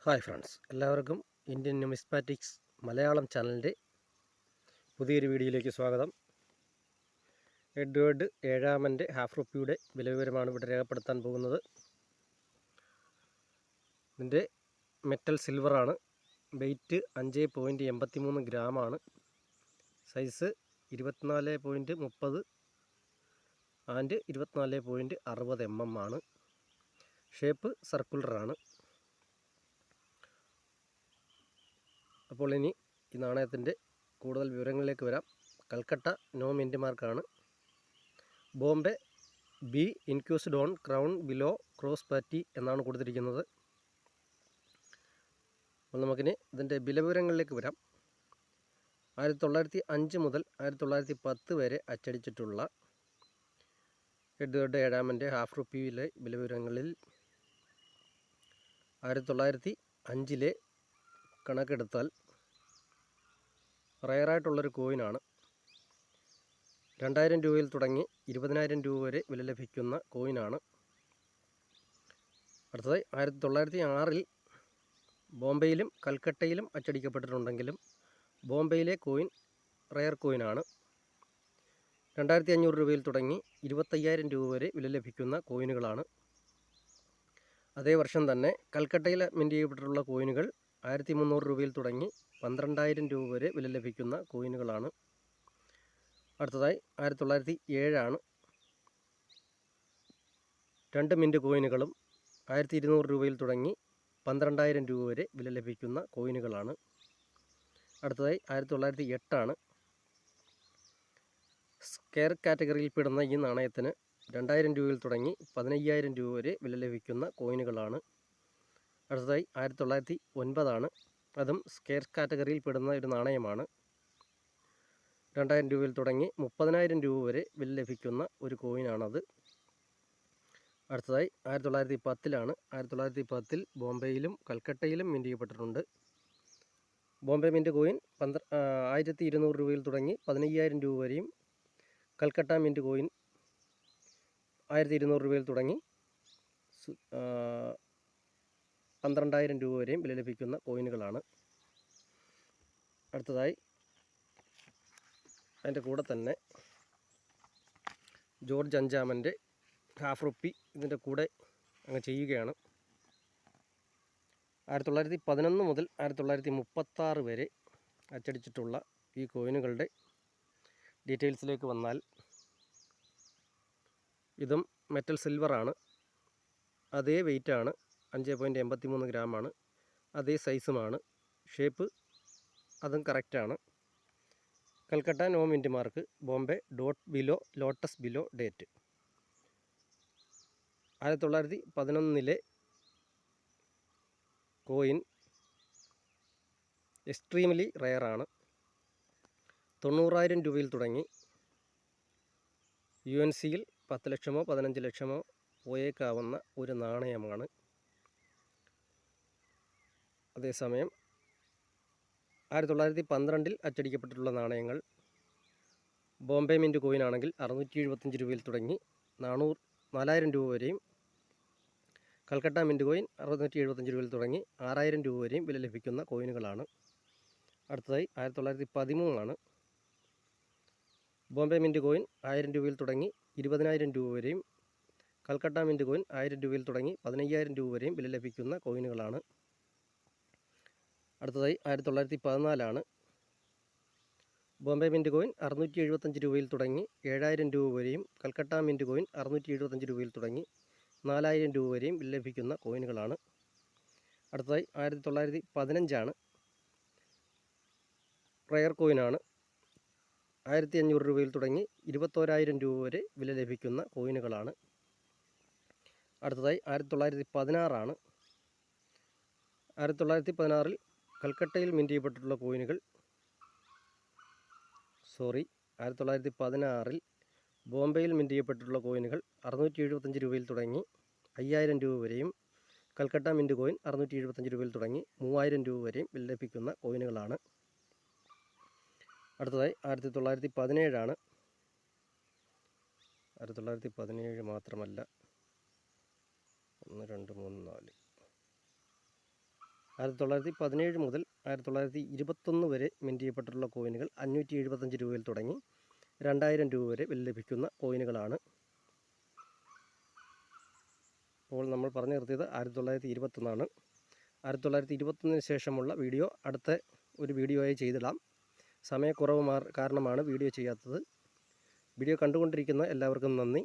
Hi friends, എല്ലാവർക്കും Indian numismatics Malayalam ചാനലിൻ്റെ പുതിയൊരു വീഡിയോയിലേക്ക് സ്വാഗതം. എഡ്വേർഡ് ഏഴാമൻ്റെ ഹാഫ് റുപ്പിയുടെ വിലവിവരമാണ് ഇവിടെ രേഖപ്പെടുത്താൻ പോകുന്നത്. ഇതിൻ്റെ മെറ്റൽ സിൽവറാണ്. വെയ്റ്റ് 5.83 ഗ്രാമാണ്. സൈസ് 24.30 ആൻഡ് 24.60 mm ആണ്. ഷേപ്പ് സർക്കുലറാണ്. അപ്പോൾ ഇനി ഈ നാണയത്തിൻ്റെ കൂടുതൽ വിവരങ്ങളിലേക്ക് വരാം. കൽക്കട്ട നോ മിൻറ്റ് മാർക്കാണ്. Bombay B incused on crown below cross patty എന്നാണ് കൊടുത്തിരിക്കുന്നത്. അപ്പോൾ നമുക്കിനി ഇതിൻ്റെ വിലവിവരങ്ങളിലേക്ക് വരാം. 1905 മുതൽ 1910 വരെ അച്ചടിച്ചിട്ടുള്ള എഡ്വേർഡ് ഏഴാമൻ്റെ ഹാഫ് റുപ്പിയിലെ വിലവിവരങ്ങളിൽ 1905 കണക്കെടുത്താൽ റയറായിട്ടുള്ളൊരു കോയിനാണ്. 2000 രൂപയിൽ തുടങ്ങി 20,000 രൂപ വരെ വില ലഭിക്കുന്ന കോയിനാണ്. അടുത്തതായി 1906 ബോംബെയിലും കൽക്കട്ടയിലും അച്ചടിക്കപ്പെട്ടിട്ടുണ്ടെങ്കിലും ബോംബെയിലെ കോയിൻ റയർ കോയിനാണ്. 2500 രൂപയിൽ തുടങ്ങി 25,000 രൂപ വരെ വില ലഭിക്കുന്ന കോയിനുകളാണ്. അതേ വർഷം തന്നെ കൽക്കട്ടയിൽ മിൻറ്റ് ചെയ്യപ്പെട്ടിട്ടുള്ള കോയിനുകൾ 1300 രൂപയിൽ തുടങ്ങി 12,000 രൂപ വരെ വില ലഭിക്കുന്ന കോയിനുകളാണ്. അടുത്തതായി 1907 2 മിൻറ്റ് കോയിനുകളും 1200 രൂപയിൽ തുടങ്ങി 12,000 രൂപ വരെ വില ലഭിക്കുന്ന കോയിനുകളാണ്. അടുത്തതായി 1908 സ്ക്വയർ കാറ്റഗറിയിൽപ്പെടുന്ന ഈ നാണയത്തിന് 2000 രൂപയിൽ തുടങ്ങി 15,000 രൂപ വരെ വില ലഭിക്കുന്ന കോയിനുകളാണ്. അടുത്തതായി 1909 അതും സ്ക്വയർ കാറ്റഗറിയിൽ പെടുന്ന ഒരു നാണയമാണ്. 2000 രൂപയിൽ തുടങ്ങി 30,000 രൂപ വരെ വില ലഭിക്കുന്ന ഒരു കോയിനാണത്. അടുത്തതായി 1910 1910 ബോംബെയിലും കൽക്കട്ടയിലും മിൻറ്റ് ചെയ്യപ്പെട്ടിട്ടുണ്ട്. ബോംബെ മിൻറ്റ് കോയിൻ 1200 രൂപയിൽ തുടങ്ങി 15,000 രൂപ വരെയും കൽക്കട്ട മിൻറ്റ് കോയിൻ 1200 രൂപയിൽ തുടങ്ങി 12,000 രൂപ വരെയും വില ലഭിക്കുന്ന കോയിനുകളാണ്. അടുത്തതായി അതിൻ്റെ കൂടെ തന്നെ ജോർജ് അഞ്ചാമൻ്റെ ഹാഫ് റുപ്പി ഇതിൻ്റെ കൂടെ അങ്ങ് ചെയ്യുകയാണ്. 1911 മുതൽ 1936 വരെ അച്ചടിച്ചിട്ടുള്ള ഈ കോയിനുകളുടെ ഡീറ്റെയിൽസിലേക്ക് വന്നാൽ ഇതും മെറ്റൽ സിൽവറാണ്. അതേ വെയ്റ്റാണ്, 5.83 ഗ്രാമാണ്. അതേ സൈസുമാണ്. ഷേപ്പ് അതും കറക്റ്റാണ്. Calcutta no mint mark. Bombay dot below lotus below date. 1911 coin extremely റയറാണ്. 90,000 രൂപയിൽ തുടങ്ങി UNCയിൽ 10 ലക്ഷമോ 15 ലക്ഷമോ പോയേക്കാവുന്ന ഒരു നാണയമാണ്. അതേസമയം 1912 അച്ചടിക്കപ്പെട്ടിട്ടുള്ള നാണയങ്ങൾ ബോംബെ മിൻറ്റ് കോയിനാണെങ്കിൽ 675 രൂപയിൽ തുടങ്ങി 4,000 രൂപ വരെയും കൽക്കട്ട മിൻറ്റ് കോയിൻ 675 രൂപയിൽ തുടങ്ങി 6,000 രൂപ വരെയും വില ലഭിക്കുന്ന കോയിനുകളാണ്. അടുത്തതായി 1913 ബോംബെ മിൻറ്റ് കോയിൻ 1000 രൂപയിൽ തുടങ്ങി 20,000 രൂപ വരെയും കൽക്കട്ട മിൻറ്റ് കോയിൻ 1000 രൂപയിൽ തുടങ്ങി 15,000 രൂപ വരെയും വില ലഭിക്കുന്ന കോയിനുകളാണ്. അടുത്തതായി 1914 ബോംബെ മിൻറ്റ് കോയിൻ 675 രൂപയിൽ തുടങ്ങി 7,000 രൂപ വരെയും കൽക്കട്ട മിൻറ്റ് കോയിൻ 675 രൂപയിൽ തുടങ്ങി 4,000 രൂപ വരെയും വില ലഭിക്കുന്ന കോയിനുകളാണ്. അടുത്തതായി 1915 റയർ കോയിനാണ്. 1500 രൂപയിൽ തുടങ്ങി 21,000 രൂപ വരെ വില ലഭിക്കുന്ന കോയിനുകളാണ്. അടുത്തതായി 1916 1916 കൽക്കട്ടയിൽ മിൻറ്റ് ചെയ്യപ്പെട്ടിട്ടുള്ള കോയിനുകൾ 1916 ബോംബെയിൽ മിൻറ്റ് ചെയ്യപ്പെട്ടിട്ടുള്ള കോയിനുകൾ 675 രൂപയിൽ തുടങ്ങി 5,000 രൂപ വരെയും കൽക്കട്ട മിൻറ്റ് കോയിൻ 675 രൂപയിൽ തുടങ്ങി 3,000 രൂപ വരെയും വില ലഭിക്കുന്ന കോയിനുകളാണ്. അടുത്തതായി 1917 1917 മാത്രമല്ല 1 2 3 4 1917 മുതൽ 1921 വരെ മിൻറ്റ് ചെയ്യപ്പെട്ടിട്ടുള്ള കോയിനുകൾ 575 രൂപയിൽ തുടങ്ങി 2000 രൂപ വരെ വില ലഭിക്കുന്ന കോയിനുകളാണ്. അപ്പോൾ നമ്മൾ പറഞ്ഞു നിർത്തിയത് 1921 1921 ശേഷമുള്ള വീഡിയോ അടുത്ത ഒരു വീഡിയോയായി ചെയ്തിടാം. സമയക്കുറവ് കാരണമാണ് വീഡിയോ ചെയ്യാത്തത്. വീഡിയോ കണ്ടുകൊണ്ടിരിക്കുന്ന എല്ലാവർക്കും നന്ദി.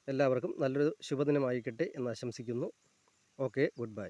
എല്ലാവർക്കും നല്ലൊരു ശുഭദിനമായിക്കട്ടെ എന്ന് ആശംസിക്കുന്നു. Okay, good bye.